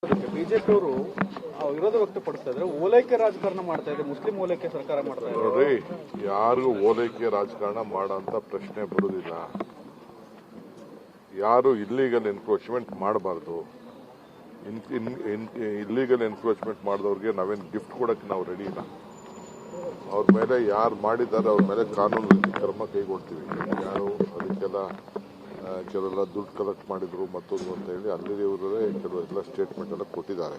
BJP ಅವರು ವಿರೋಧ ವ್ಯಕ್ತಪಡಿಸ್ತಾ ಇದ್ದಾರೆ. ಓಲೈಕೆ ರಾಜಕಾರಣ ಮಾಡ್ತಾ ಇದೆ, ಮುಸ್ಲಿಂ ಓಲೈಕೆ ಸರ್ಕಾರ ಮಾಡ್ತಾ ಇದೆ. ನೋಡ್ರಿ, ಯಾರಿಗೂ ಓಲೈಕೆ ರಾಜಕಾರಣ ಮಾಡೋಂಥ ಪ್ರಶ್ನೆ ಬರುವುದಿಲ್ಲ. ಯಾರು ಇಲ್ಲಿಗಲ್ ಎನ್ಕ್ರೋಚ್ಮೆಂಟ್ ಮಾಡಬಾರ್ದು. ಇಲ್ಲಿಗಲ್ ಎನ್ಕ್ರೋಚ್ಮೆಂಟ್ ಮಾಡಿದವ್ರಿಗೆ ನಾವೇನು ಗಿಫ್ಟ್ ಕೊಡಕ್ಕೆ ನಾವು ರೆಡಿ ಇಲ್ಲ. ಅವ್ರ ಮೇಲೆ ಯಾರು ಮಾಡಿದ್ದಾರೆ ಅವ್ರ ಮೇಲೆ ಕಾನೂನು ರೀತಿ ಕ್ರಮ ಕೈಗೊಳ್ತೀವಿ. ಯಾರು ಅದಕ್ಕೆಲ್ಲ ಕೆಲವೆಲ್ಲ ದುಡ್ಡು ಕಲೆಕ್ಟ್ ಮಾಡಿದ್ರು ಮತ್ತೊಂದು ಅಂತ ಹೇಳಿ ಅಲ್ಲಿಯವರೇ ಕೆಲವೆಲ್ಲ ಸ್ಟೇಟ್ಮೆಂಟ್ ಎಲ್ಲ ಕೊಟ್ಟಿದ್ದಾರೆ.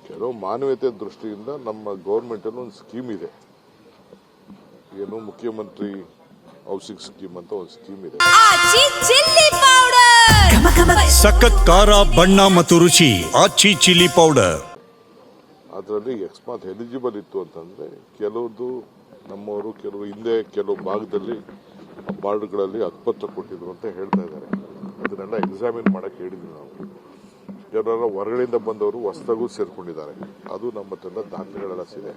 ಕೆಲವು ಮಾನವೀಯತೆ ದೃಷ್ಟಿಯಿಂದ ನಮ್ಮ ಗೌರ್ಮೆಂಟಲ್ಲಿ ಒಂದು ಸ್ಕೀಮ್ ಇದೆ, ಏನು ಮುಖ್ಯಮಂತ್ರಿ ಹೌಸಿಂಗ್ ಸ್ಕೀಮ್ ಅಂತ ಒಂದು ಸ್ಕೀಮ್ ಇದೆ. ಸಖತ್ ಖಾರ, ಬಣ್ಣ ಮತ್ತು ರುಚಿ ಆಚಿ ಚಿಲ್ಲಿ ಪೌಡರ್. ಅದರಲ್ಲಿ ಅಕಸ್ಮಾತ್ ಎಲಿಜಿಬಲ್ ಇತ್ತು ಅಂತಂದ್ರೆ ಕೆಲವ್ದು ನಮ್ಮವರು ಕೆಲವು ಹಿಂದೆ ಕೆಲವು ಭಾಗದಲ್ಲಿ ಬಾರ್ಡ್ಗಳಲ್ಲಿ ಹಕ್ಕುಪತ್ರ ಕೊಟ್ಟಿದ್ರು ಅಂತ ಹೇಳ್ತಾ ಇದ್ದಾರೆ. ಅದನ್ನೆಲ್ಲ ಎಕ್ಸಾಮಿನ್ ಮಾಡಕ್ಕೆ ಹೇಳಿದ್ವಿ ನಾವು. ಕೆಲವರ ಹೊರಗಡೆಯಿಂದ ಬಂದವರು ಹೊಸದಾಗೂ ಸೇರ್ಕೊಂಡಿದ್ದಾರೆ. ಅದು ನಮ್ಮ ಹತ್ರ ದಾಖಲೆಗಳೆಲ್ಲ ಸಿದೆ.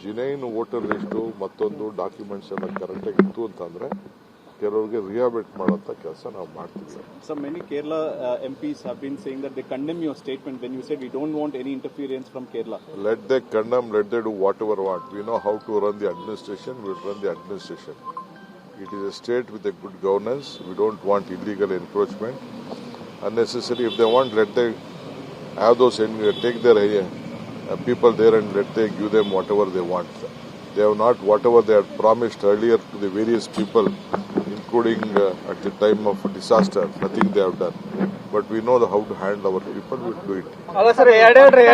ಜಿನೈನ್ ವೋಟರ್ ಲಿಸ್ಟು ಮತ್ತೊಂದು ಡಾಕ್ಯುಮೆಂಟ್ಸ್ ಎಲ್ಲ ಕರೆಕ್ಟಾಗಿ ಇತ್ತು ಅಂತಂದ್ರೆ ಕೆಲವರಿಗೆ ರಿಹಾಬಿಲಿಟ್ ಮಾಡುವಂತ ಕೆಲಸ ನಾವು ಮಾಡ್ತೀವಿ. So many Kerala MPs have been saying that they condemn your statement when you said we don't want any interference from Kerala. Let they condemn, let they do whatever want. We know how to run the administration, we will run the administration. It is a state with a good governance. We don't want illegal encroachment. Unnecessary, if they want, let they have those, take their people there and let they give them whatever they want. They have not whatever they had promised earlier to the various people, including at the time of disaster, nothing they have done. But we know how to handle our people, we will do it.